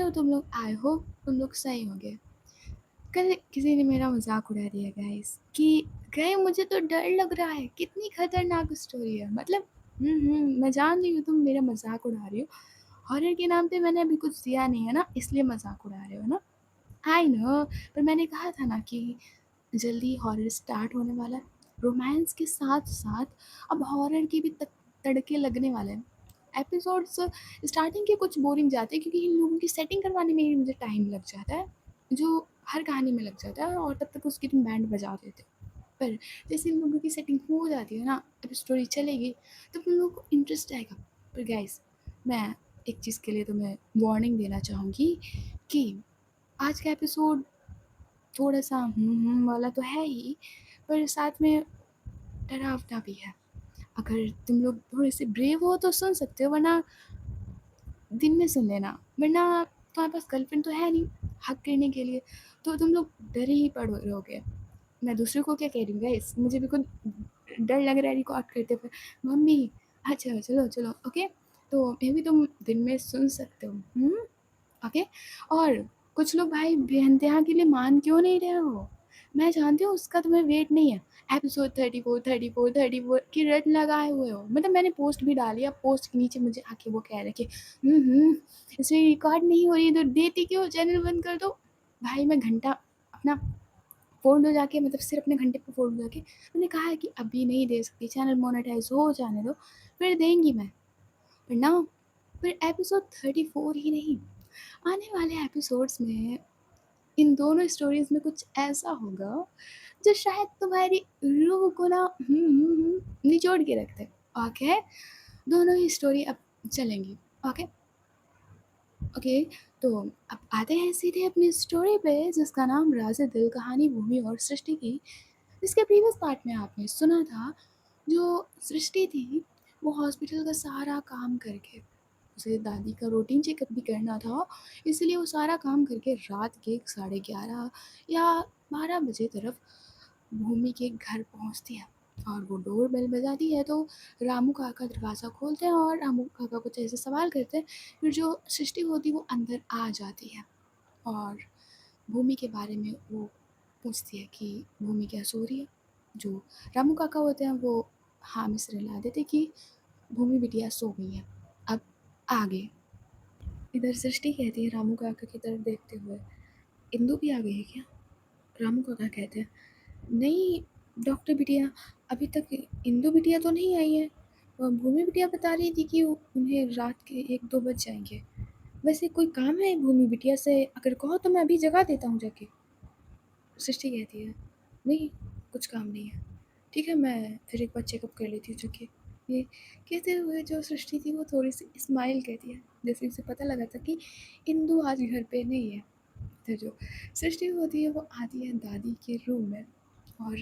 हो तुम लोग? आई होप तुम लोग सही होंगे। कल किसी ने मेरा मज़ाक उड़ा दिया गाइस कि गए मुझे तो डर लग रहा है, कितनी खतरनाक स्टोरी है। मतलब मैं जान रही हूँ तुम मेरा मज़ाक उड़ा रही हो। हॉरर के नाम पे मैंने अभी कुछ दिया नहीं है ना, इसलिए मज़ाक उड़ा रहे हो ना? आई नो, पर मैंने कहा था ना कि जल्दी हॉरर स्टार्ट होने वाला है। रोमांस के साथ-साथ अब हॉरर के भी तड़के लगने वाले हैं। एपिसोड्स स्टार्टिंग के कुछ बोरिंग जाते हैं क्योंकि इन लोगों की सेटिंग करवाने में ही मुझे टाइम लग जाता है, जो हर कहानी में लग जाता है और तब तक उसकी तुम बैंड बजा देते हो। पर जैसे इन लोगों की सेटिंग हो जाती है ना, अब स्टोरी चलेगी, तब उन लोगों को इंटरेस्ट आएगा। पर गाइस, मैं एक चीज़ के लिए तुम्हें वार्निंग देना चाहूँगी कि आज का एपिसोड थोड़ा-सा वाला तो है ही, पर साथ में डरावना भी है। अगर तुम लोग थोड़े-से ब्रेव हो तो सुन सकते हो, वरना दिन में सुन लेना। वरना तुम्हारे पास गर्लफ्रेंड तो है नहीं हग करने के लिए, तो तुम लोग डरे ही रहोगे। मैं दूसरों को क्या कह रही हूँ गाइस, मुझे भी खुद डर लग रहा है रिकॉर्ड करते हुए। मम्मी, अच्छा चलो, चलो ओके? तो मे बी तुम दिन में सुन सकते हो। ओके? और कुछ लोग भाई बेइंतहा के लिए मान क्यों नहीं रहे हो? मैं जानती हूँ उसका तुम्हें वेट नहीं है। एपिसोड 34 की रट लगाए हुए हो। मतलब मैंने पोस्ट भी डाली, अब पोस्ट के नीचे मुझे आके वो कह रहे कि इसमें रिकॉर्ड नहीं हो रही है तो देती क्यों? चैनल बंद कर दो। भाई मैं घंटा अपना फ़ोन लो जाके, मतलब सिर अपने घंटे पे फ़ोन लो जाके। मैंने कहा है कि अभी नहीं दे सकती, चैनल मोनेटाइज़ हो जाने दो, फिर देंगी मैं। पर ना, फिर एपिसोड 34 ही नहीं, आने वाले एपिसोड्स में इन दोनों स्टोरीज़ में कुछ ऐसा होगा जो शायद तुम्हारी रूह को ना निचोड़ के रख दे। ओके? दोनों ही स्टोरी अब चलेंगी। ओके? ओके, तो अब आते हैं सीधे अपनी स्टोरी पे जिसका नाम राज़ दिल कहानी भूमि और सृष्टि की। इसके प्रीवियस पार्ट में आपने सुना था, जो सृष्टि थी वो हॉस्पिटल का सारा काम करके, उसे दादी का रूटीन चेकअप भी करना था, इसलिए वो सारा काम करके रात के 11:30 या 12 बजे तरफ भूमि के घर पहुंचती है। और वो डोर बेल बजाती है तो रामू काका दरवाज़ा खोलते हैं और रामू काका कुछ ऐसे सवाल करते हैं। फिर जो सृष्टि होती है वो अंदर आ जाती है और भूमि के बारे में वो पूछती है कि भूमि क्या सो रही है। जो रामू काका होते हैं वो हाँ में सिर हिला देते कि भूमि बिटिया सो गई है। अब आगे इधर सृष्टि कहती है रामू काका की तरफ देखते हुए, इंदु भी आ गई है क्या? रामू काका कहते हैं, नहीं डॉक्टर बिटिया, अभी तक इंदु बिटिया तो नहीं आई है। भूमि बिटिया बता रही थी कि उन्हें रात के 1-2 बज जाएंगे। वैसे कोई काम है भूमि बिटिया से? अगर कहो तो मैं अभी जगा देता हूँ जाके। सृष्टि कहती है, नहीं कुछ काम नहीं है, ठीक है मैं फिर एक बार चेकअप कर लेती हूँ जाके। ये कहते हुए जो सृष्टि थी वो थोड़ी सी स्माइल कहती है, जैसे उसे पता लगा था कि इंदु आज घर पे नहीं है। तो जो सृष्टि होती है वो आती है दादी के रूम में और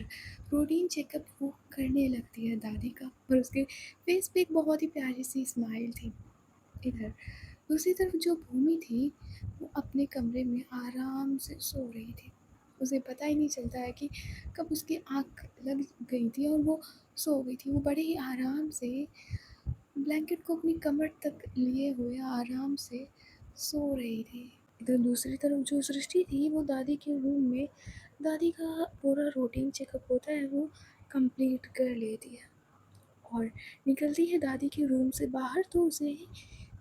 रूटीन चेकअप वो करने लगती है दादी का, और उसके फेस पे एक बहुत ही प्यारी सी स्माइल थी। इधर दूसरी तरफ जो भूमि थी वो अपने कमरे में आराम से सो रही थी। उसे पता ही नहीं चलता है कि कब उसकी आँख लग गई थी और वो सो गई थी। वो बड़े ही आराम से ब्लैंकेट को अपनी कमर तक लिए हुए आराम से सो रही थी। इधर दूसरी तरफ जो सृष्टि थी वो दादी के रूम में दादी का पूरा रूटीन चेकअप होता है वो कंप्लीट कर लेती है और निकलती है दादी के रूम से बाहर, तो उसे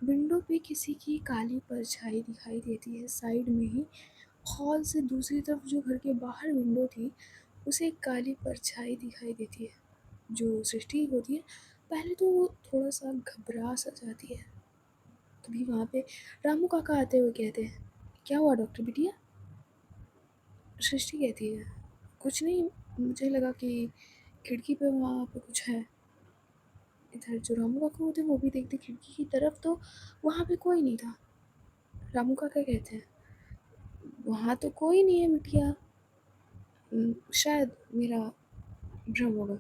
विंडो पे किसी की काली परछाई दिखाई देती है साइड में ही। हॉल से दूसरी तरफ जो घर के बाहर विंडो थी उसे एक काली परछाई दिखाई देती है। जो सृष्टि होती है पहले तो वो थोड़ा सा घबरा सा जाती है। तभी वहाँ पे रामू काका आते हुए कहते हैं, क्या हुआ डॉक्टर बिटिया? सृष्टि कहती है, कुछ नहीं, मुझे लगा कि खिड़की पे वहाँ पे कुछ है। इधर जो रामू काका होते हैं वो भी देखते खिड़की की तरफ, तो वहाँ पे कोई नहीं था। रामू काका कहते हैं, वहाँ तो कोई नहीं है बिटिया, शायद मेरा भ्रम होगा,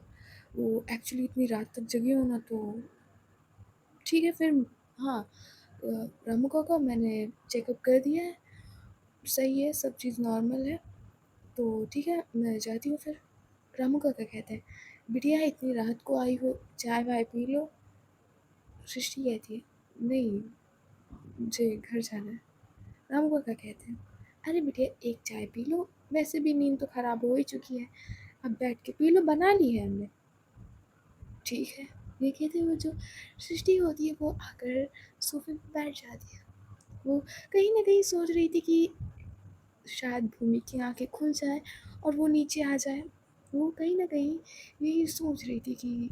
वो एक्चुअली इतनी रात तक जगी हो ना, तो ठीक है फिर। हाँ रामू काका मैंने चेकअप कर दिया है, सही है, सब चीज़ नॉर्मल है, तो ठीक है मैं जाती हूँ फिर। रामू काका कहते हैं, बिटिया इतनी रात को आई हो, चाय वाय पी लो। सृष्टि कहती है, नहीं मुझे घर जाना है। रामू काका कहते हैं, अरे बेटे एक चाय पी लो, वैसे भी नींद तो ख़राब हो ही चुकी है, अब बैठ के पी लो, बना ली है हमने। ठीक है। ये कहते वो जो सृष्टि होती है वो आकर सोफे पे बैठ जाती है। वो कहीं न कहीं सोच रही थी कि शायद भूमि की आँखें खुल जाएँ और वो नीचे आ जाए। वो कहीं न कहीं यही सोच रही थी कि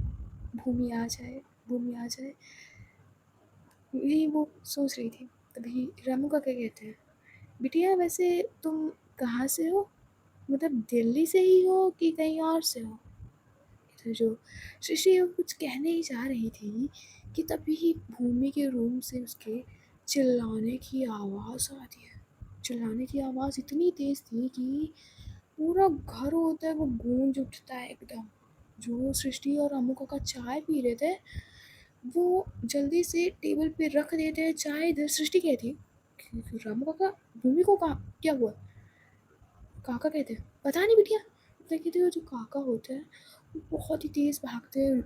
भूमि आ जाए, भूमि आ जाए, यही वो सोच रही थी। तभी रामू काका कहते हैं, बिटिया वैसे तुम कहाँ से हो? मतलब दिल्ली से ही हो कि कहीं और से हो? तो जो सृष्टि वो कुछ कहने ही जा रही थी कि तभी भूमि के रूम से उसके चिल्लाने की आवाज़ आती है। चिल्लाने की आवाज़ इतनी तेज़ थी कि पूरा घर होता है वो गूंज उठता है एकदम। जो सृष्टि और अम्मू काका चाय पी रहे थे वो जल्दी से टेबल पे रख देते हैं चाय। इधर सृष्टि कहती है कि रामू काका भूमि को कहा क्या हुआ? काका कहते हैं पता नहीं बिटिया। तो कहते हैं जो काका होते हैं वो बहुत ही तेज़ भागते हैं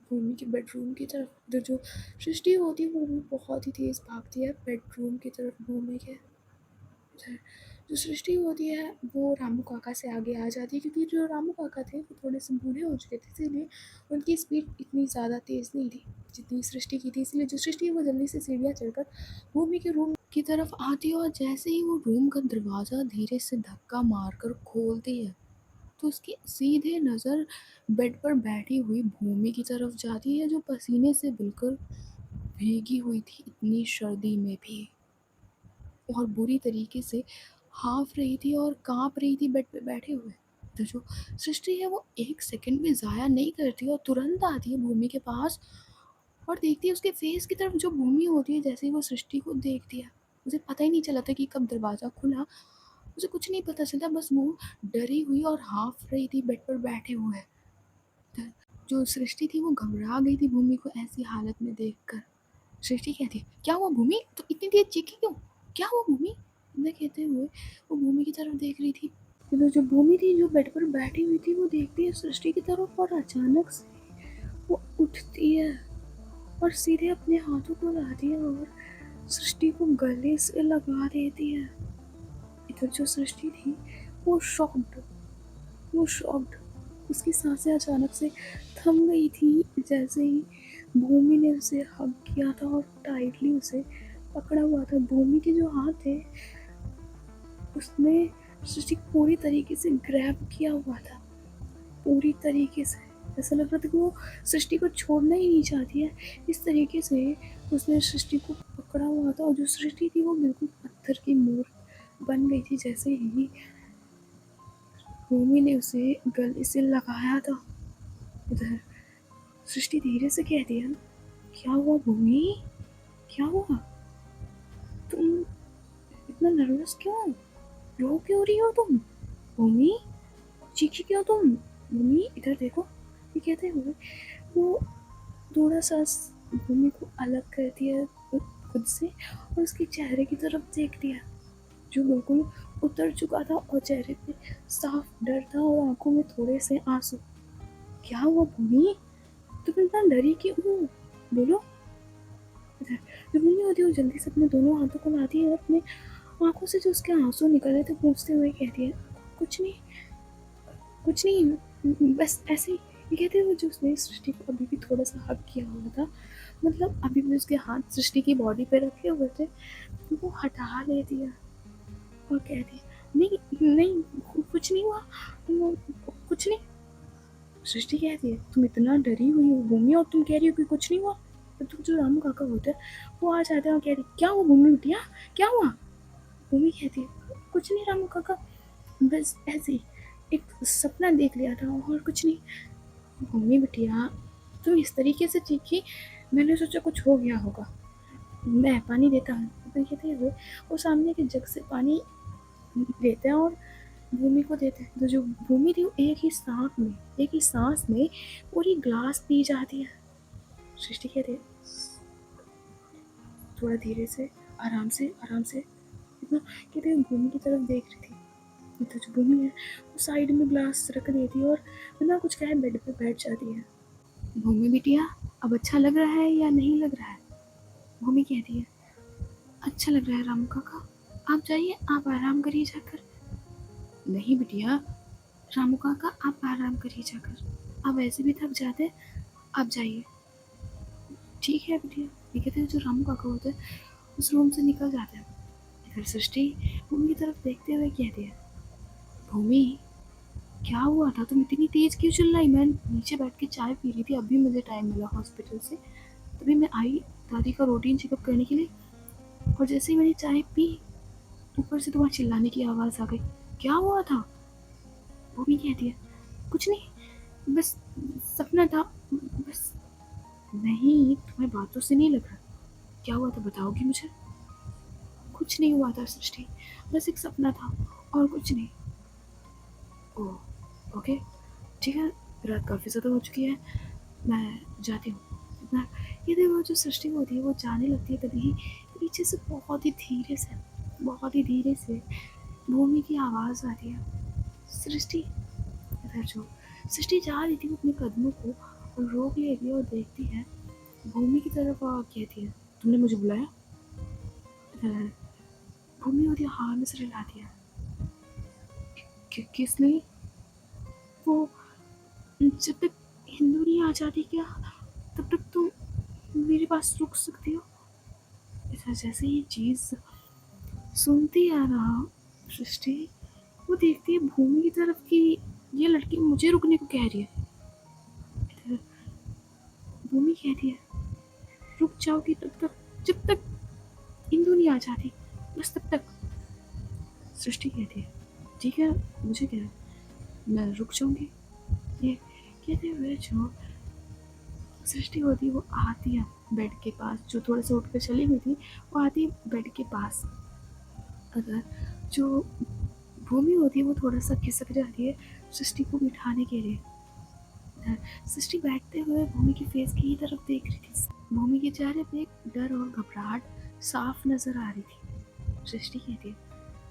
भूमि के बेडरूम की तरफ। इधर जो सृष्टि होती है वो भी बहुत ही तेज़ भागती है बेडरूम की तरफ भूमि के। इधर जो सृष्टि होती है वो रामू काका से आगे आ जाती है क्योंकि जो रामू काका थे वो थोड़े से बूढ़े हो चुके थे, इसीलिए उनकी स्पीड इतनी ज़्यादा तेज़ नहीं थी जितनी सृष्टि की थी। इसलिए जो सृष्टि है वो जल्दी से सीढ़ियाँ चढ़कर भूमि के रूम की तरफ आती है और जैसे ही वो रूम का दरवाज़ा धीरे से धक्का मारकर खोलती है तो उसकी सीधे नज़र बेड पर बैठी हुई भूमि की तरफ जाती है जो पसीने से बिल्कुल भीगी हुई थी इतनी सर्दी में भी, और बुरी तरीके से हाँफ रही थी और काँप रही थी बेड पे बैठे हुए। तो जो सृष्टि है वो एक सेकंड भी ज़ाया नहीं करती और तुरंत आती है भूमि के पास और देखती है उसके फेस की तरफ। जो भूमि होती है जैसे ही वो सृष्टि को देखती है उसे पता ही नहीं चला था कि कब दरवाज़ा खुला। उसे कुछ नहीं पता चला, बस वो डरी हुई और हाँफ रही थी बेड पर बैठे हुए। तो जो सृष्टि थी वो घबरा गई थी भूमि को ऐसी हालत में देखकर। सृष्टि कहती है क्या हुआ भूमि, तो इतनी देर चीखी क्यों? क्या हुआ भूमि? इतना कहते हुए वो भूमि की तरफ देख रही थी। तो जो भूमि थी जो बेड पर बैठी हुई थी वो देखती है सृष्टि की तरफ और अचानक से वो उठती है और सीधे अपने हाथों को लाती है और सृष्टि को गले से लगा देती है। इधर जो सृष्टि थी वो शॉक्ड, वो शॉक्ड। उसकी सांसें अचानक से थम गई थी जैसे ही भूमि ने उसे हग किया था और टाइटली उसे पकड़ा हुआ था। भूमि के जो हाथ थे उसने सृष्टि को पूरी तरीके से ग्रैब किया हुआ था, पूरी तरीके से। ऐसा लग रहा था कि वो सृष्टि को छोड़ना ही नहीं चाहती है। इस तरीके से उसने सृष्टि को पकड़ा हुआ था और जो सृष्टि थी वो बिल्कुल पत्थर की मूर्त बन गई थी जैसे ही भूमि ने उसे गले से लगाया था। इधर सृष्टि धीरे से कहती है क्या हुआ भूमि, क्या हुआ? तुम इतना नर्वस क्यों, रो क्यों रही हो तुम? भूमि चीखी क्यों तुम? भूमि इधर देखो। ये कहते हुए वो थोड़ा सा भूमि को अलग करती है खुद से और उसके चेहरे की तरफ देखती है जो बिल्कुल उतर चुका था और चेहरे पे साफ डर था और आंखों में थोड़े से आंसू। क्या हुआ भूमि, तुम इतना डरी क्यों हो, बोलो? जो भूमि होती है वो जल्दी से अपने दोनों हाथों को लाती है और अपने आंखों से जो उसके आंसू निकल रहे थे पूछते हुए कहती है कुछ नहीं, कुछ नहीं, बस ऐसे ही। ये कहते हुए जो उसने सृष्टि को अभी भी थोड़ा सा हग किया हुआ था, मतलब अभी भी उसके हाथ सृष्टि की बॉडी पे रखे हुए थे, वो हटा लेती है और कहती है नहीं नहीं कुछ नहीं हुआ, कुछ नहीं। सृष्टि कहती है तुम इतना डरी हुई हो भूमि और तुम कह रही हो कि कुछ नहीं हुआ। तो तुम जो रामू काका होते हैं वो आ जाते हैं और कह रही क्या हुआ भूमि बिटिया, क्या हुआ? भूमि कहती है कुछ नहीं रामू काका, बस ऐसे ही एक सपना देख लिया था और कुछ नहीं। भूमि बिटिया तुम इस तरीके से चीखी, मैंने सोचा कुछ हो गया होगा, मैं पानी देता हूँ। तो कहते हुए वो सामने के जग से पानी लेते हैं और भूमि को देते हैं। तो जो भूमि थी वो एक ही सांस में पूरी ग्लास पी जाती है। सृष्टि कहती है थोड़ा धीरे से आराम से आराम से, इतना कहते हैं भूमि की तरफ देख रही थी। तो जो भूमि है वो साइड में ग्लास रख देती है और बिना कुछ कहे बेड पे बैठ जाती है। भूमि बिटिया अब अच्छा लग रहा है या नहीं लग रहा है? भूमि कहती है अच्छा लग रहा है रामू काका, आप जाइए, आप आराम करिए जाकर। नहीं बिटिया, रामू काका आप आराम करिए जाकर, आप वैसे भी थक जाते, आप जाइए। ठीक है बिटिया। ये कहते हैं जो रामू काका होते हैं उस रूम से निकल जाते हैं। इधर सृष्टि भूमि की तरफ देखते हुए कहती है, भूमि क्या हुआ था, तुम इतनी तेज क्यों चिल्लाई? मैं नीचे बैठ के चाय पी रही थी, अभी मुझे टाइम मिला हॉस्पिटल से, तभी मैं आई दादी का रूटीन चेकअप करने के लिए, और जैसे ही मैंने चाय पी ऊपर से तुम्हारे चिल्लाने की आवाज़ आ गई। क्या हुआ था? भूमि कहती है, कुछ नहीं, बस सपना था, बस। नहीं, तुम्हारी बातों से नहीं लग रहा। क्या हुआ था बताओगी मुझे? कुछ नहीं हुआ था सृष्टि, बस एक सपना था और कुछ नहीं। ओह ओके, ठीक है, रात काफ़ी ज़्यादा हो चुकी है, मैं जाती हूँ। मैं ये देखो जो सृष्टि होती है वो जाने लगती है, तभी पीछे से बहुत ही धीरे से भूमि की आवाज़ आती है, सृष्टि। इधर जो सृष्टि जा रही थी वो अपने कदमों को और रोक लेती है और देखती है भूमि की तरफ और कहती है, तुमने मुझे बुलाया? इधर भूमि होती है, हाँ में सिर हिलाती है। किस लिए? वो जब तक हिंदू नहीं आ जाती क्या तब तक तुम मेरे पास रुक सकती हो। इधर जैसे ये चीज़ सुनती है ना सृष्टि, वो देखती है भूमि की तरफ कि ये लड़की मुझे रुकने को कह रही है। इधर भूमि कहती है, रुक जाओगी तब तक जब तक इंदु नहीं आ जाती, बस तब तक। सृष्टि कहती है, ठीक है, मुझे क्या है, मैं रुक जाऊंगी। ये कहते हुए जो सृष्टि होती है वो आती है बेड के पास, जो थोड़ा सा उठ कर चली हुई थी वो आती है बेड के पास। अगर जो भूमि होती है वो थोड़ा सा खिसक जाती है सृष्टि को बिठाने के लिए। सृष्टि बैठते हुए भूमि की फेस की तरफ देख रही थी। भूमि के चेहरे पे एक डर और घबराहट साफ नजर आ रही थी। सृष्टि कहती है,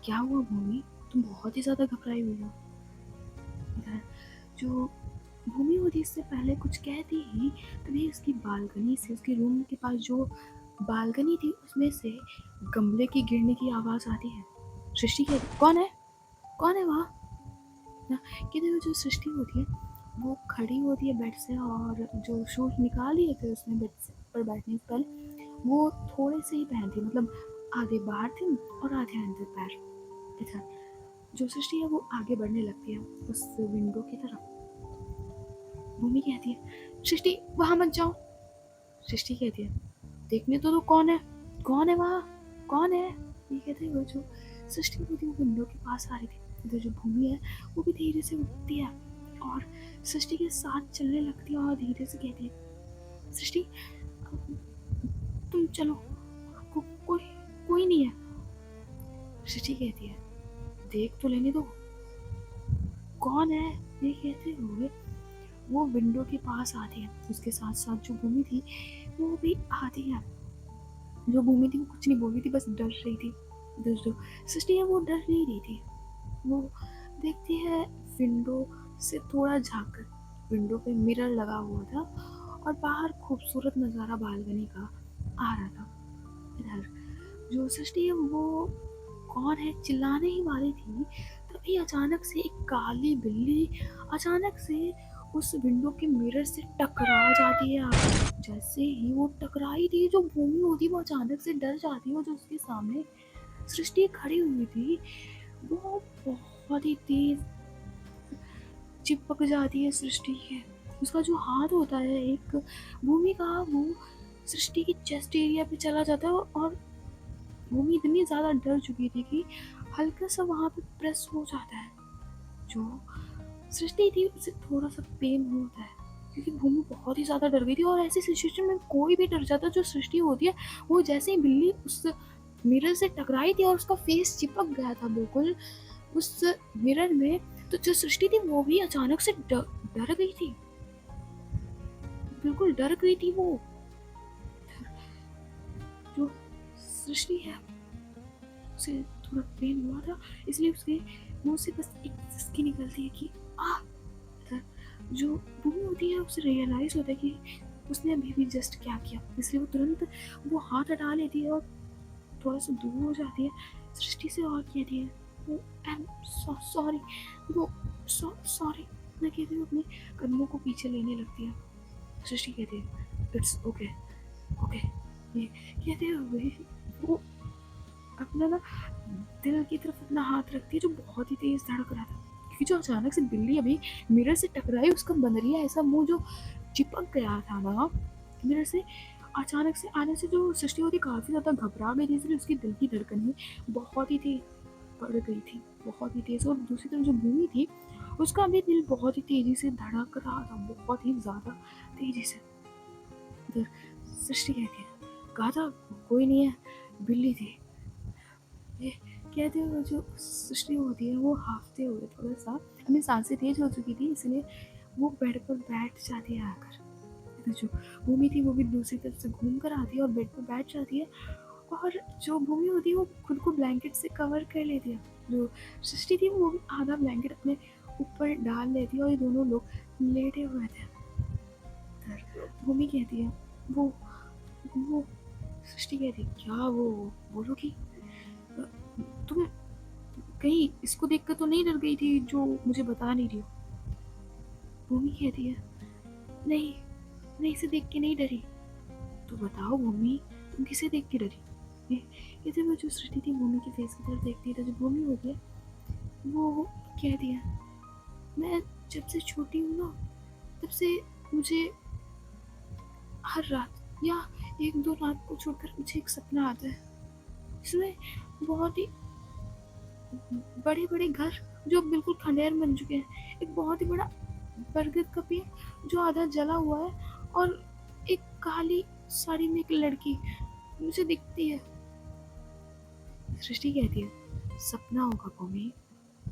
क्या हुआ भूमि, तुम बहुत ही ज़्यादा घबराई हुई हो। इधर जो भूमि होती इससे पहले कुछ कहती ही तभी उसकी बालकनी से, उसके रूम के पास जो बालकनी थी उसमें से गमले की गिरने की आवाज़ आती है। सृष्टि कहती, कौन है वहाँ? कहते हुए जो सृष्टि होती है वो खड़ी होती है बेड से, और जो शूज निकाल लिए थे उसने बेड से पर बैठने से पहले वो थोड़े से ही पहनती, मतलब आधे बाहर थे और आधे अंदर पैर। इधर जो सृष्टि है वो आगे बढ़ने लगती है उस विंडो की तरफ। भूमि कहती है, सृष्टि वहां मत जाओ। सृष्टि कहती है, देखने तो कौन है वहाँ, कौन है? ये कहते हुए जो सृष्टि होती है वो विंडो के पास आ रही थी। इधर जो भूमि है वो भी धीरे से उठती है और सृष्टि के साथ चलने लगती है और धीरे से कहती है, सृष्टि तुम चलो, कोई कोई नहीं है। सृष्टि कहती है, देख तो लेने दो, कौन है? ये कहते हुए वो विंडो के पास आती है। उसके साथ साथ जो भूमि थी वो भी आती है। जो भूमि थी वो कुछ नहीं बोल रही थी, बस डर रही थी। जो सृष्टि है वो डर नहीं रही थी, वो देखती है विंडो से थोड़ा झाँक कर। विंडो पे मिरर लगा हुआ था और बाहर खूबसूरत नज़ारा बालकनी का आ रहा था। इधर जो सृष्टि है वो कौन है चिल्लाने ही वाली थी, तभी अचानक से एक काली बिल्ली अचानक से उस विंडो के मिरर से टकरा जाती है। जैसे ही वो टकराई थी जो भूमि होती वो अचानक से डर जाती है, और जो उसके सामने सृष्टि खड़ी हुई थी वो बहुत ही तेज चिपक जाती है सृष्टि के। उसका जो हाथ होता है एक भूमि का, वो सृष्टि की चेस्ट एरिया पे चला जाता है और भूमि इतनी ज़्यादा डर चुकी थी कि हल्का सा वहाँ पे प्रेस हो जाता है। जो सृष्टि थी उसे थोड़ा सा पेन होता है क्योंकि भूमि बहुत ही ज़्यादा डर गई थी, और ऐसी सिचुएशन में कोई भी डर जाता है। जो सृष्टि होती है वो जैसे ही बिल्ली उस मिरर से टकराई थी और उसका फेस चिपक गया था बिल्कुल उस मिरर में, तो जो सृष्टि थी वो भी अचानक से डर गई थी, बिल्कुल डर गई थी वो। जो सृष्टि है उसे थोड़ा पेन हुआ था, इसलिए उसके मुंह से बस एक सिसकी निकलती है कि आ। जो भूमि होती है उसे रियलाइज होता है कि उसने अभी भी जस्ट क्या किया, इसलिए वो तुरंत वो हाथ हटा लेती है और थोड़ा सा दूर हो जाती है। सृष्टि से और कहती है, वो आई एम सॉरी, वो सॉरी। मैं कहती हूँ अपने कदमों को पीछे लेने लगती है। सृष्टि कहती है इट्स ओके ओके। ये कहते हुए वो अपना ना दिल की तरफ अपना हाथ रखती है जो बहुत ही तेज धड़क रहा था, क्योंकि जो अचानक से बिल्ली अभी मिरर से टकराई, उसका बनरिया ऐसा मुंह जो चिपक गया था ना मिरर से, अचानक से आने से जो सृष्टि होती काफ़ी ज़्यादा घबरा गई थी, इसलिए उसकी दिल की धड़कन बहुत ही तेज बढ़ गई थी, बहुत ही तेज। और दूसरी तरफ जो भूमि थी उसका भी दिल बहुत ही तेजी से धड़क रहा था, बहुत ही ज़्यादा तेजी से। तो सृष्टि कहती है कहा था कोई नहीं है, बिल्ली थी। ये कहते हुए जो सृष्टि होती है वो हाफते हुए थोड़ा सा, अपनी सांसें तेज हो चुकी थी इसलिए वो बेड पर बैठ जाती है आकर। तो जो भूमि थी वो भी दूसरी तरफ से घूम कर आती है और बेड पर बैठ जाती है, और जो भूमि होती है वो खुद को ब्लैंकेट से कवर कर लेती है। जो सृष्टि थी वो भी आधा ब्लैंकेट अपने ऊपर डाल लेती है और ये दोनों लोग लेटे हुए थे। भूमि कहती है वो सृष्टि कहती है क्या वो बोलोगी, तुम कहीं इसको देखकर तो नहीं डर गई थी जो मुझे बता नहीं रही हो। भूमि कहती है नहीं, मैं इसे देख के नहीं डरी। तो बताओ भूमि तुम किसे देख के डरी। ये वो जो सृष्टि थी भूमि के फेस की तरफ देखती है, तो जो भूमि होती है वो कहती है मैं जब से छोटी हूँ ना तब से मुझे हर रात या एक दो रात को छोड़कर मुझे एक सपना आता है, इसमें बहुत ही बड़े बड़े घर जो बिल्कुल खंडेर बन चुके हैं, एक बहुत ही बड़ा बरगद का पेड़ जो आधा जला हुआ है, और एक काली साड़ी में एक लड़की मुझे दिखती है। सृष्टि कहती है सपना होगा भूमि,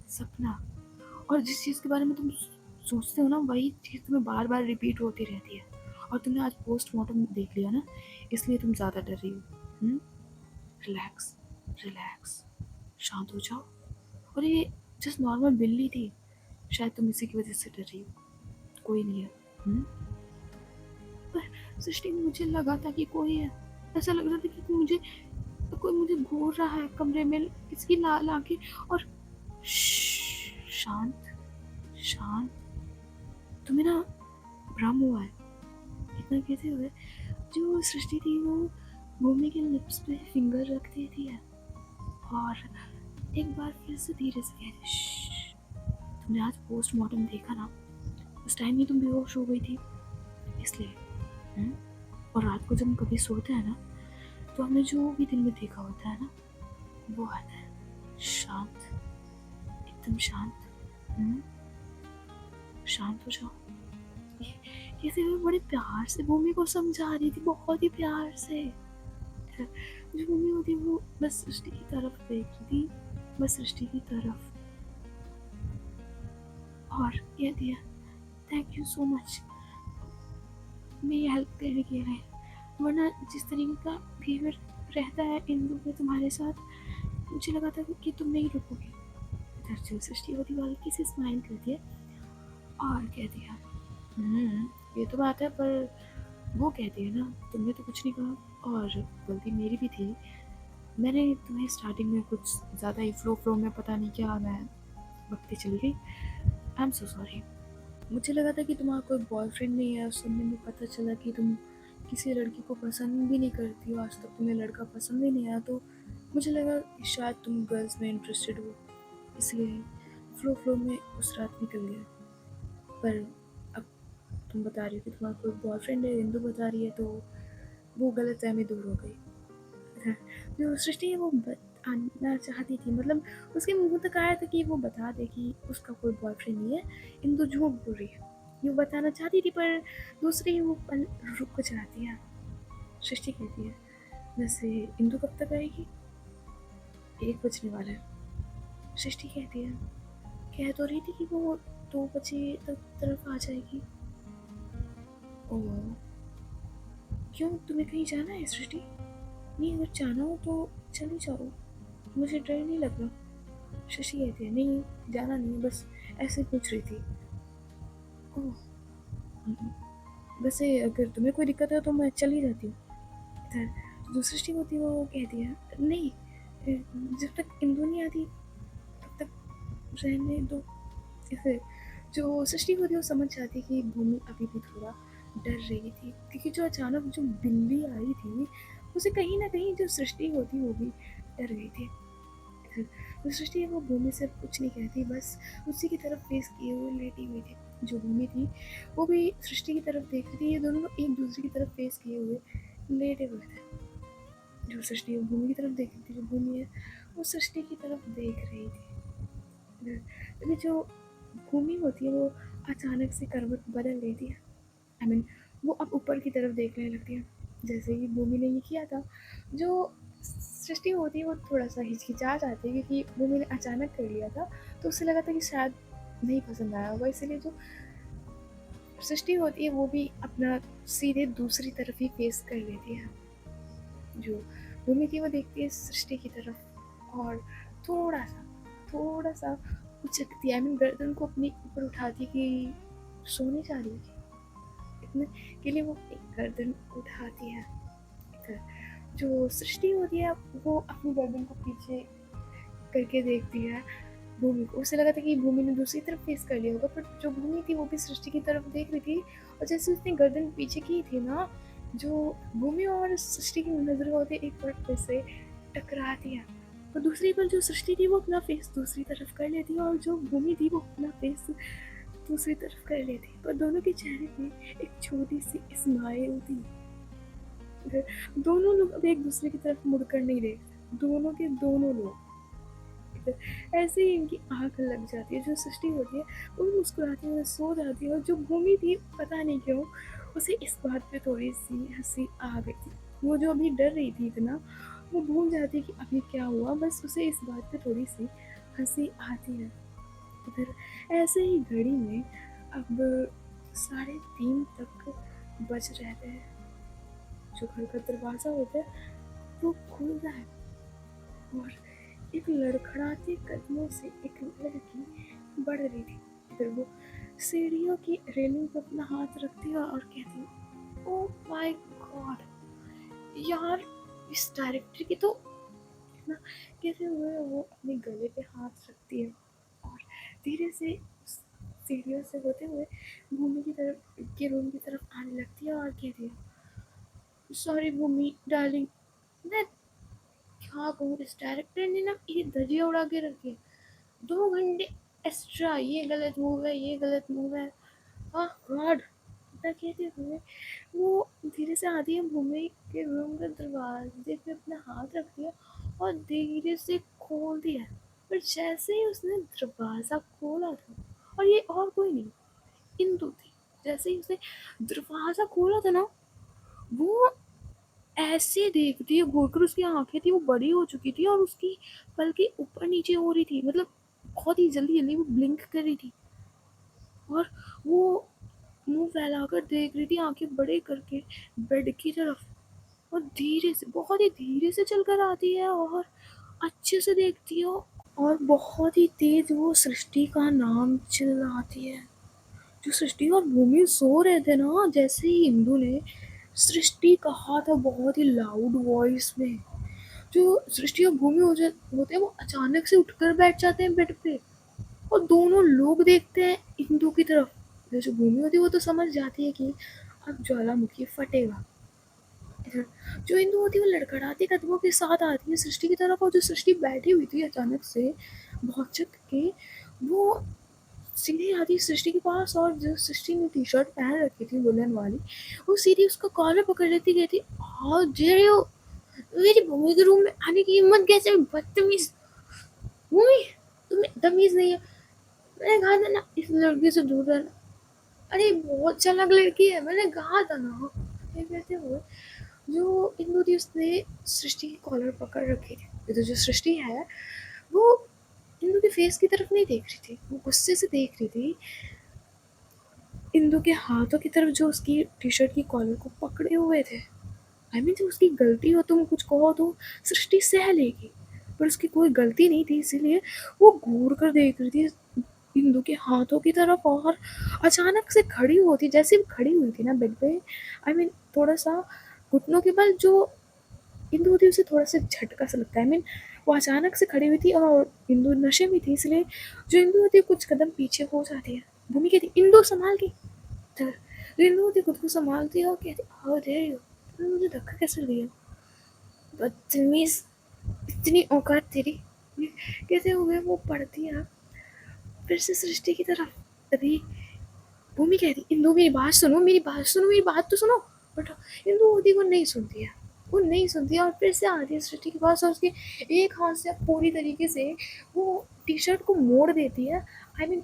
सपना। और जिस चीज़ के बारे में तुम सोचते हो ना वही चीज़ तुम्हें बार बार रिपीट होती रहती है, और तुमने आज पोस्टमार्टम देख लिया ना इसलिए तुम ज़्यादा डर रही हो। रिलैक्स रिलैक्स, शांत हो जाओ। और ये जस्ट नॉर्मल बिल्ली थी, शायद तुम इसी की वजह से डर रही हो, कोई नहीं है। पर सृष्टि मुझे लगा था कि कोई है, ऐसा लग रहा था कि कोई मुझे घूर रहा है कमरे में, किसकी लाल आंखें। और शांत शांत, तुम्हें ना भ्रम हुआ है। इतना कहते हुए जो सृष्टि थी वो भूमि के लिप्स पे फिंगर रख देती है, और एक बार फिर से धीरे से कहती तुमने आज पोस्टमार्टम देखा ना, उस टाइम ही तुम बेहोश हो गई थी इसलिए। और रात को जब हम कभी सोते हैं ना तो हमने जो भी दिल में देखा होता है ना वो आता है। शांत, एकदम शांत। शांत हो जाओ। कैसे मैं बड़े प्यार से भूमि को समझा रही थी, बहुत ही प्यार से। जो भूमि होती वो बस सृष्टि की तरफ देख रही थी, बस सृष्टि की तरफ, और कह दिया थैंक यू सो मच मेरी हेल्प करने के लिए। वरना जिस तरीके का बिहेवियर रहता है इंदु में तुम्हारे साथ, मुझे लगा था कि तुम नहीं रुकोगी। दरअसल सृष्टि होती वाली किसी स्माइल कर दिया और कह दिया ये तो बात है, पर वो कहती है ना तुमने तो कुछ नहीं कहा, और गलती मेरी भी थी। मैंने तुम्हें स्टार्टिंग में कुछ ज़्यादा ही फ्लो में पता नहीं क्या मैं बकती चली गई। I am so sorry. मुझे लगा था कि तुम्हारा कोई बॉयफ्रेंड नहीं है, सुनने में पता चला कि तुम किसी लड़की को पसंद भी नहीं करती हो, आज तक तुम्हें लड़का पसंद भी नहीं आया, तो मुझे लगा कि शायद तुम गर्ल्स में इंटरेस्टेड हो, इसलिए फ्लो में उस रात निकल गया। पर अब तुम बता रही हो कि तुम्हारा कोई बॉयफ्रेंड है, इंदु बता रही है, तो वो गलतफहमी दूर हो गई। जो सृष्टि है वो बताना चाहती थी, मतलब उसके मुंह तक आया था कि वो बता दे कि उसका कोई बॉयफ्रेंड नहीं है, इंदु झूठ बोल रही है। ये बताना चाहती थी पर दूसरी वो पल रुक जाती है। सृष्टि कहती है वैसे इंदु कब तक आएगी, 1 बजने वाला है। सृष्टि कहती है कह तो रही थी कि वो 2 बजे तक तरफ आ जाएगी। ओह क्यों, तुम्हें कहीं जाना है सृष्टि? नहीं, अगर जाना हो तो चले जाओ, मुझे डर नहीं लग रहा। शशि कहती है नहीं जाना नहीं, बस ऐसे पूछ रही थी। ओह वैसे अगर तुम्हें कोई दिक्कत है तो मैं चली जाती हूँ। इधर जो सृष्टि होती है वो कहती है नहीं जब तक इंदु नहीं आती तब तक रहने दो। इसे जो सृष्टि होती है वो समझ जाती है कि भूमि अभी भी थोड़ा डर रही थी, क्योंकि जो अचानक जो बिल्ली आई थी उसे कहीं ना कहीं जो सृष्टि होती वो भी डर गई थी। तो सृष्टि है वो भूमि से कुछ नहीं कहती, बस उसी की तरफ फेस किए हुए लेटी हुई थी। जो भूमि थी वो भी सृष्टि की तरफ देख रही थी, ये दोनों एक दूसरे की तरफ फेस किए हुए लेटे हुए थे। जो सृष्टि भूमि की तरफ देख रही थी, जो भूमि है वो सृष्टि की तरफ देख रही थी। अभी जो भूमि होती है वो अचानक से करवट बदल लेती है। आई मीन वो अब ऊपर की तरफ देखने लगती है। जैसे ही भूमि ने ये किया था, जो सृष्टि होती है वो थोड़ा सा हिचकिचा जाती है, क्योंकि भूमि ने अचानक कर लिया था तो उसे लगा था कि शायद नहीं पसंद आया होगा, इसलिए जो सृष्टि होती है वो भी अपना सीधे दूसरी तरफ ही फेस कर लेती है। जो भूमि थी वो देखती है सृष्टि की तरफ और थोड़ा सा उचकती है। आई मीन गर्दन को अपने ऊपर उठाती कि सोने जा रही है, इतने के लिए वो एक गर्दन उठाती है। जो सृष्टि होती है वो अपनी गर्दन को पीछे करके देखती है भूमि को। उसे लगा था कि भूमि ने दूसरी तरफ फेस कर लिया होगा, पर जो भूमि थी वो भी सृष्टि की तरफ देख रही थी। और जैसे उसने गर्दन पीछे की थी ना, जो भूमि और सृष्टि की नजर होती एक बार फिर से टकराती है। और दूसरी बार जो सृष्टि थी वो अपना फेस दूसरी तरफ कर लेती है और जो भूमि थी वो अपना फेस दूसरी तरफ कर लेती। पर दोनों के चेहरे पे एक छोटी सी स्माइल थी। दोनों लोग अब एक दूसरे की तरफ मुड़कर नहीं देखते, दोनों के दोनों लोग ऐसे ही इनकी आंख लग जाती है। जो सृष्टि होती है वो मुस्कुराती हुई सो जाती है, और जो भूमि थी पता नहीं क्यों उसे इस बात पे थोड़ी सी हंसी आ गई थी। वो जो अभी डर रही थी इतना, वो भूल जाती कि अभी क्या हुआ, बस उसे इस बात पे थोड़ी सी हंसी आती है। तो फिर ऐसे ही घड़ी में अब 3:30 तक बज रहते हैं। जो घर का दरवाज़ा होता है वो खुल रहा है और एक लड़खड़ाते कदमों से एक लड़की बढ़ रही थी। फिर वो सीढ़ियों की रेलिंग पर अपना हाथ रखती है और कहती है, ओह माय गॉड यार, इस डायरेक्टर की तो ना। कहते हुए वो अपने गले पे हाथ रखती है और धीरे से सीढ़ियों से होते हुए भूमि की तरफ के रूम की तरफ आने लगती है और कहती है, सॉरी भूमि डार्लिंग, मैं क्या कहूँ, इस डायरेक्टर ने ना ये धज्जियाँ उड़ा के रखी है। 2 घंटे एक्स्ट्रा, ये गलत मूव है, ये गलत मूव है। हाँ गॉड, इतना कहते हुए वो धीरे से आती है भूमि के रूम के दरवाजे पे अपना हाथ रखती है और धीरे से खोलती है। पर जैसे ही उसने दरवाज़ा खोला था, और ये और कोई नहीं इंदु थी, जैसे ही उसने दरवाज़ा खोला था ना, वो ऐसे देखती है घूरकर, उसकी आंखें थी वो बड़ी हो चुकी थी और उसकी पलकें ऊपर नीचे हो रही थी, मतलब बहुत ही जल्दी जल्दी वो ब्लिंक कर रही थी। और वो मुंह फैलाकर देख रही थी आंखें बड़े करके बेड की तरफ, और धीरे से बहुत ही धीरे से चलकर आती है और अच्छे से देखती है और बहुत ही तेज वो सृष्टि का नाम चिल्लाती है। जो सृष्टि और भूमि सो रहे थे ना, जैसे ही इंदु ने सृष्टि कहा था बहुत ही लाउड वॉइस में, जो सृष्टि और भूमि होते हैं वो अचानक से उठकर बैठ जाते हैं बेड पे और दोनों लोग देखते हैं इंदु की तरफ। जो भूमि होती है वो तो समझ जाती है कि अब ज्वालामुखी फटेगा। जो इंदु होती है वो लड़खड़ाते कदमों के साथ आती है सृष्टि की तरफ, और जो सृष्टि बैठी हुई थी अचानक से भौचक के, वो सीधी आती सृष्टि के पास और जो सृष्टि ने टी शर्ट पहन रखी थी वुलन वाली, वो सीधी उसका कॉलर पकड़ लेती, कहती हाउ डेयर यू, मेरी भूमि के रूम में आने की हिम्मत कैसे, बदतमीज भूमि, तुम्हें तमीज नहीं है, मैंने कहा था ना इस लड़की से दूर रहना, अरे बहुत चालाक लड़की है, मैंने कहा था ना। ये कहते हुए जो इंदु थी उसने सृष्टि की कॉलर पकड़ रखी थी। तो जो सृष्टि है वो इंदु के फेस की तरफ नहीं देख रही थी, वो गुस्से से देख रही थी इंदु के हाथों की तरफ जो उसकी टी शर्ट की कॉलर को पकड़े हुए थे। आई मीन जो उसकी गलती हो, तुम कुछ कहो तो सृष्टि सह लेगी, पर उसकी कोई गलती नहीं थी, इसीलिए वो घूर कर देख रही थी इंदु के हाथों की तरफ और अचानक से खड़ी होती, जैसे वो खड़ी हुई थी ना बेड पे, आई मीन थोड़ा सा घुटनों के बल जो इंदु थी उसे थोड़ा सा झटका सा लगता है। आई मीन वो अचानक से खड़ी हुई थी और इंदु नशे में थी, इसलिए जो इंदु होती है कुछ कदम पीछे हो जाती है। भूमि कहती इंदु संभाल के, तो इंदु होती खुद को संभालती है और कहती हाउ डेयर यू, तुमने मुझे धक्का कैसे दिया, बदतमीज, इतनी औकात तेरी। कैसे हुए वो पढ़ती है फिर से सृष्टि की तरफ। अभी भूमि कहती इंदु मेरी बात सुनो, मेरी बात सुनो, मेरी बात तो सुनो, बट इंदु होती वो नहीं सुनती है, वो नहीं सुनती है और फिर से आती है सृष्टि के पास और उसके एक हाथ से पूरी तरीके से वो टी शर्ट को मोड़ देती है। आई मीन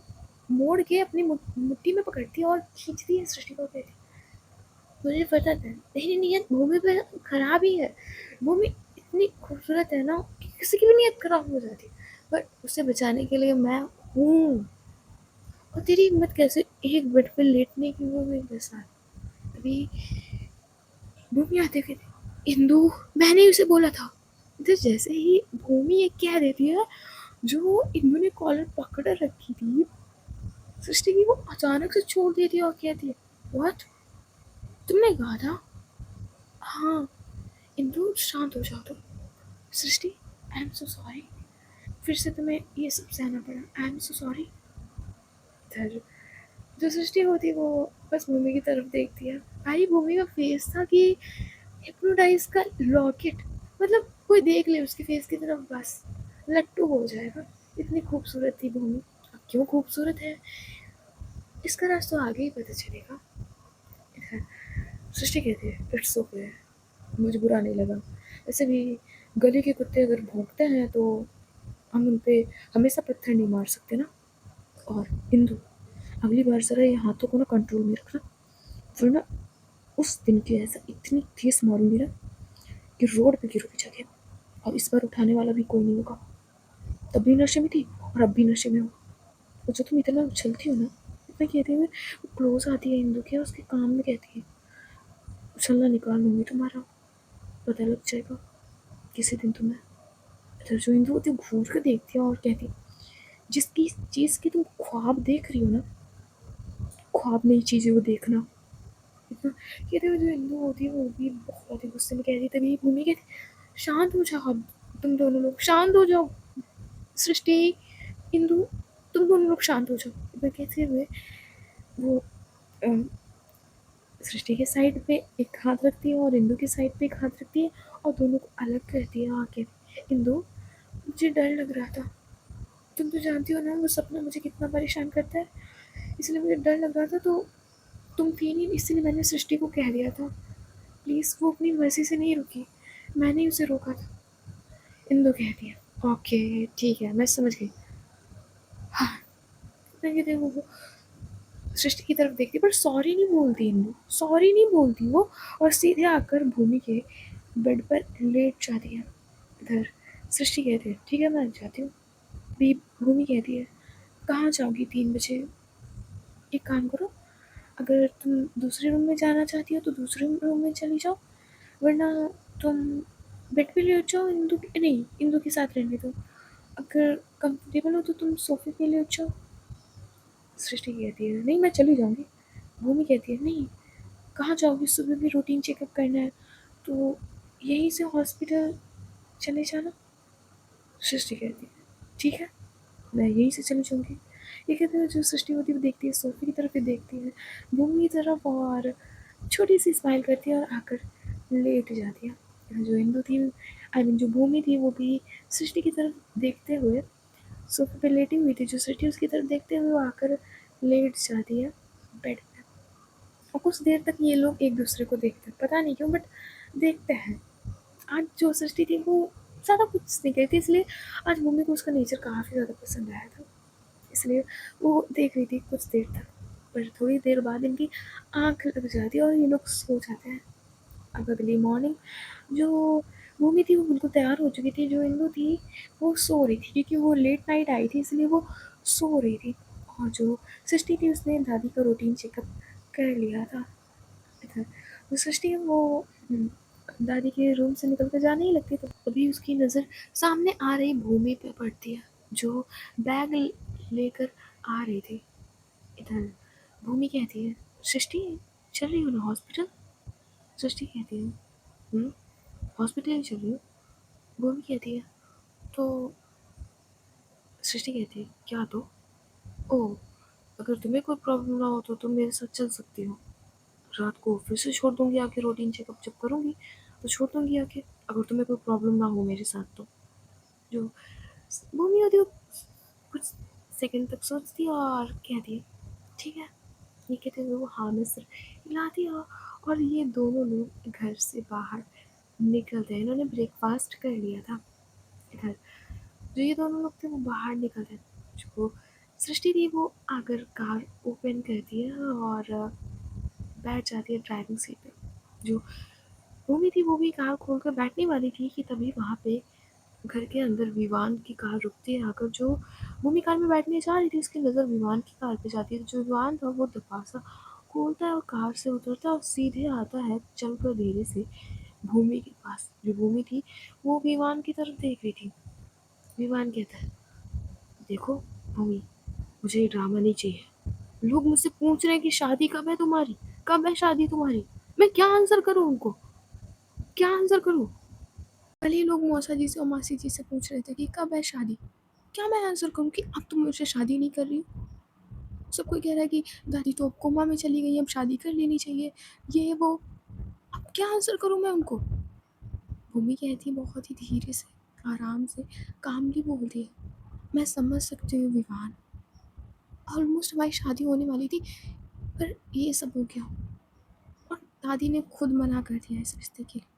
मोड़ के अपनी मुट्ठी में पकड़ती है और खींचती है सृष्टि को, कहती मुझे पता था तेरी नीयत भूमि पे खराब ही है, भूमि इतनी खूबसूरत है ना कि किसी की भी नीयत खराब हो जाती है, पर उसे बचाने के लिए मैं हूँ। और तेरी हिम्मत कैसे एक बेड पे लेटने की, वो मेरे साथ। अभी भूमि आते कहते इंदु मैंने उसे बोला था, तो जैसे ही भूमि ये कह देती है, जो इंदु ने कॉलर पकड़ रखी थी सृष्टि की, वो अचानक से छोड़ देती है और कहती है व्हाट, तुमने कहा था। हाँ इंदु शांत हो जाओ तुम। सृष्टि आई एम सो सॉरी, फिर से तुम्हें ये सब सहना पड़ा, आई एम सो सॉरी। जो सृष्टि होती वो बस भूमि की तरफ देखती है। भाई भूमि का फेस था कि हिप्नोटाइज का लॉकेट, मतलब कोई देख ले उसके फेस की तरफ बस लट्टू हो जाएगा, इतनी खूबसूरत थी भूमि। अब क्यों खूबसूरत है इसका राज तो आगे ही पता चलेगा। सृष्टि कहती है इट्स ओके, मुझे बुरा नहीं लगा, वैसे भी गली के कुत्ते अगर भौंकते हैं तो हम उन पे हमेशा पत्थर नहीं मार सकते ना। और इंदु अगली बार ज़रा ये हाथों को ना कंट्रोल में रखना, वरना उस दिन की ऐसा इतनी तेज मारूंगी ना कि रोड पे गिरोगी जाके, और इस बार उठाने वाला भी कोई नहीं होगा। तब भी नशे में थी और अब भी नशे में हो, और जो तुम इतना उछलती हो ना, इतना कहते हुए वो क्लोज आती है इंदु के, उसके कान में कहती है उछलना निकाल लूंगी तुम्हारा, पता लग जाएगा किसी दिन तुम्हें। इधर जो इंदु होती है घूर कर देखती है और कहती है जिसकी चीज़ की तुम ख्वाब देख रही हो ना, ख्वाब नई चीज़ें वो देखना। इतना कहते हुए जो इंदु होती है वो भी बहुत ही गुस्से में कहती, तभी भूमि कहती शांत हो जाओ, अब तुम दोनों लोग शांत हो जाओ, सृष्टि इंदु तुम दोनों लोग शांत हो जाओ। इतना कहते हुए वो अम, सृष्टि के साइड पे एक हाथ रखती है और इंदु के साइड पे एक हाथ रखती है और दोनों को अलग करती है आके। इंदु मुझे डर लग रहा था, तुम तो जानती हो ना वो सपना मुझे कितना परेशान करता है, इसलिए मुझे डर लग रहा था, तो तुम थी नहीं इसलिए मैंने सृष्टि को कह दिया था, प्लीज़ वो अपनी मर्जी से नहीं रुकी, मैंने ही उसे रोका था। इंदु कहती है ओके ठीक है मैं समझ गई। हाँ मैं कहती हूँ वो सृष्टि की तरफ देखती पर सॉरी नहीं बोलती, इंदु सॉरी नहीं बोलती वो, और सीधे आकर भूमि के बेड पर लेट जाती है। इधर सृष्टि कहती है ठीक है मैं जाती हूँ। भी भूमि कहती है कहाँ जाओगी 3 बजे, एक काम करो अगर तुम दूसरे रूम में जाना चाहती हो तो दूसरे रूम में चली जाओ, वरना तुम बेड पे लेट जाओ, इंदु नहीं इंदु के साथ रहने दो, अगर कंफर्टेबल हो तो तुम सोफे पे लेट जाओ। सृष्टि कहती है नहीं मैं चली जाऊँगी। भूमि कहती है नहीं कहाँ जाओगी, सुबह भी रूटीन चेकअप करना है तो यहीं से हॉस्पिटल चले जाना। सृष्टि कहती है ठीक है मैं यहीं से चली जाऊँगी। ये कहते हैं जो सृष्टि होती है वो देखती है सोफे की तरफ भी देखती है भूमि की तरफ और छोटी सी स्माइल करती है और आकर लेट जाती है। जो इंदु थी आई मीन जो भूमि थी वो भी सृष्टि की तरफ देखते हुए सोफे पे लेटी हुई थी, जो सृष्टि उसकी तरफ देखते हुए वो आकर लेट जाती है बेड पे। और कुछ देर तक ये लोग एक दूसरे को देखते हैं पता नहीं क्यों, बट देखते हैं। आज जो सृष्टि थी वो ज़्यादा कुछ नहीं कहती, इसलिए आज भूमि को उसका नेचर काफ़ी ज़्यादा पसंद आया था, इसलिए वो देख रही थी कुछ देर तक। पर थोड़ी देर बाद इनकी आँख लग जाती है और ये लोग सो जाते हैं। अब अगली मॉर्निंग जो भूमि थी वो बिल्कुल तैयार हो चुकी थी, जो इंदु थी वो सो रही थी क्योंकि वो लेट नाइट आई थी इसलिए वो सो रही थी। और जो सृष्टि थी उसने दादी का रूटीन चेकअप कर लिया था। इधर वो सृष्टि वो दादी के रूम से निकल कर जाने ही लगती तो अभी उसकी नज़र सामने आ रही भूमि पे पड़ती है, जो बैग लेकर आ रही थी। इधर भूमि कहती है सृष्टि चल रही हो ना हॉस्पिटल। सृष्टि कहती है हॉस्पिटल ही चल रही हो। भूमि कहती है तो सृष्टि कहती है, क्या तो? ओह, अगर तुम्हें कोई प्रॉब्लम ना हो तो तुम मेरे साथ चल सकती हो। रात को फिर से छोड़ दूंगी आके, रूटीन चेकअप जब करूंगी तो छोड़ दूंगी आके, अगर तुम्हें कोई प्रॉब्लम ना हो मेरे साथ तो। जो भूमि होती है वो कुछ सेकंड तक सोचती है और कहती है, ठीक है। ये कहते हुए वो हाँ में सिर हिलाती है, और ये दोनों लोग घर से बाहर निकलते हैं। इन्होंने ब्रेकफास्ट कर लिया था इधर। जो ये दोनों लोग थे वो बाहर निकलते हैं। जो सृष्टि थी वो आकर कार ओपन करती है और बैठ जाती है ड्राइविंग सीट पे। जो भूमि थी वो भी कार खोलकर बैठने वाली थी कि तभी वहाँ पे घर के अंदर विवान की कार रुकती है आकर। जो भूमि कार में बैठने जा रही थी उसकी नज़र विवान की कार पे जाती है। जो विवान था वो दरवाज़ा खोलता है और कार से उतरता है और सीधे आता है चलकर धीरे से भूमि के पास। जो भूमि थी वो विवान की तरफ देख रही थी। विवान कहता है, देखो भूमि, मुझे ये ड्रामा नहीं चाहिए। लोग मुझसे पूछ रहे हैं कि शादी कब है तुम्हारी, कब है शादी तुम्हारी। मैं क्या आंसर करूँ उनको, क्या आंसर करूँ? कल ही लोग मौसा जी से और मासी जी से पूछ रहे थे कि कब है शादी। क्या मैं आंसर करूँ कि अब तुम मुझसे शादी नहीं कर रही हो? सब कोई कह रहा है कि दादी तो अब कोमा में चली गई, अब शादी कर लेनी चाहिए, ये वो। अब क्या आंसर करूँ मैं उनको? भूमि कहती बहुत ही धीरे से, आराम से, कामली बोलती है, मैं समझ सकती हूँ विवान, ऑलमोस्ट हमारी शादी होने वाली थी, पर ये सब हो गया और दादी ने खुद मना कर दिया इस रिश्ते के लिए।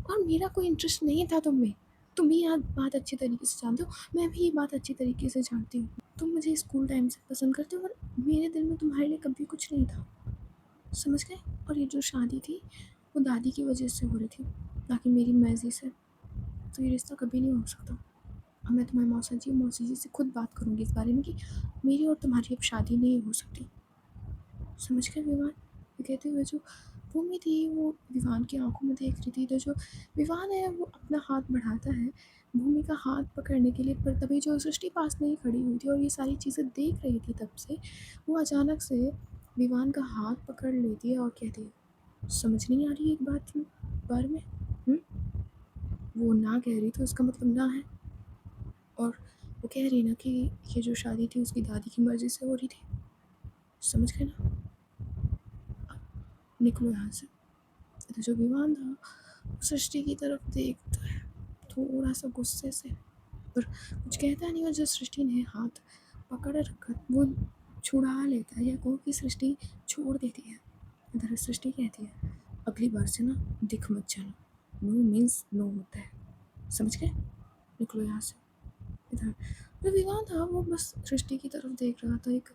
और मेरा कोई इंटरेस्ट नहीं था तुम में। तुम भी यह बात अच्छी तरीके से जानते हो, मैं भी ये बात अच्छी तरीके से जानती हूँ। तुम मुझे स्कूल टाइम से पसंद करते हो और मेरे दिल में तुम्हारे लिए कभी कुछ नहीं था, समझ गए? और ये जो शादी थी वो दादी की वजह से हो रही थी, ना कि मेरी मर्ज़ी से। तो ये रिश्ता कभी नहीं हो सकता। अब मैं तुम्हारे मौसा जी से खुद बात करूँगी इस बारे में कि मेरी और तुम्हारी अब शादी नहीं हो सकती, समझ गए विवान? ये कहते हुए जो भूमि थी वो विवान की आंखों में देख रही थी। तो जो विवान है वो अपना हाथ बढ़ाता है भूमि का हाथ पकड़ने के लिए, पर तभी जो सृष्टि पास में ही खड़ी हुई थी और ये सारी चीज़ें देख रही थी तब से, वो अचानक से विवान का हाथ पकड़ लेती है और कहती है, समझ नहीं आ रही एक बात बारे में? हुँ? वो ना कह रही तो उसका मतलब ना है, और वो कह रही ना कि ये जो शादी थी उसकी दादी की मर्ज़ी से हो रही थी, समझ गए ना? निकलो यहाँ से। तो जो विमान था वो सृष्टि की तरफ देखता है थोड़ा सा गुस्से से, पर कुछ कहता नहीं। और जो सृष्टि ने हाथ पकड़ रखा वो छुड़ा लेता है, या कहो कि सृष्टि छोड़ देती है। इधर सृष्टि कहती है, अगली बार से ना दिख मत जाना, नो मीन्स नो होता है, समझ गए? निकलो यहाँ से। इधर जो विवान था वो बस सृष्टि की तरफ देख रहा था एक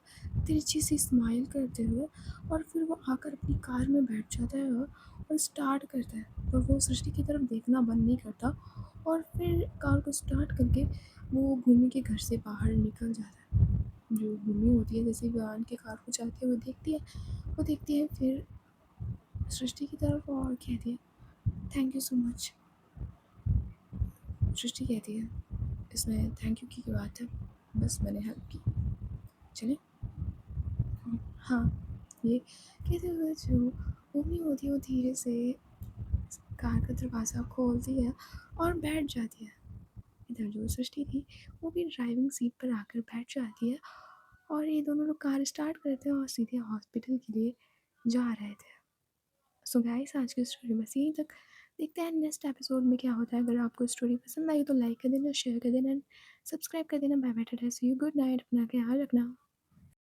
तिरछी सी स्माइल करते हुए, और फिर वो आकर अपनी कार में बैठ जाता है और स्टार्ट करता है, पर वो सृष्टि की तरफ देखना बंद नहीं करता। और फिर कार को स्टार्ट करके वो भूमि के घर से बाहर निकल जाता है। जो भूमि होती है जैसे विवान के कार को जाते हुए देखती है, वो देखती है फिर सृष्टि की तरफ और कहती है, थैंक यू सो मच। सृष्टि कहती है, इसमें थैंक यू की बात है, बस मैंने हेल्प की, चले। हाँ, ये कहते हुए जो भूमि होती है वो धीरे से कार का दरवाज़ा खोलती है और बैठ जाती है। इधर जो सृष्टि थी वो भी ड्राइविंग सीट पर आकर बैठ जाती है, और ये दोनों लोग कार स्टार्ट करते हैं और सीधे हॉस्पिटल के लिए जा रहे थे। सो गाइस, आज की स्टोरी बस यहीं तक। देखते हैं नेक्स्ट एपिसोड में क्या होता है। अगर आपको स्टोरी पसंद आई तो लाइक कर देना, शेयर कर देना, सब्सक्राइब कर देना। Bye bye, tata, see you, good night, अपना ख्याल रखना।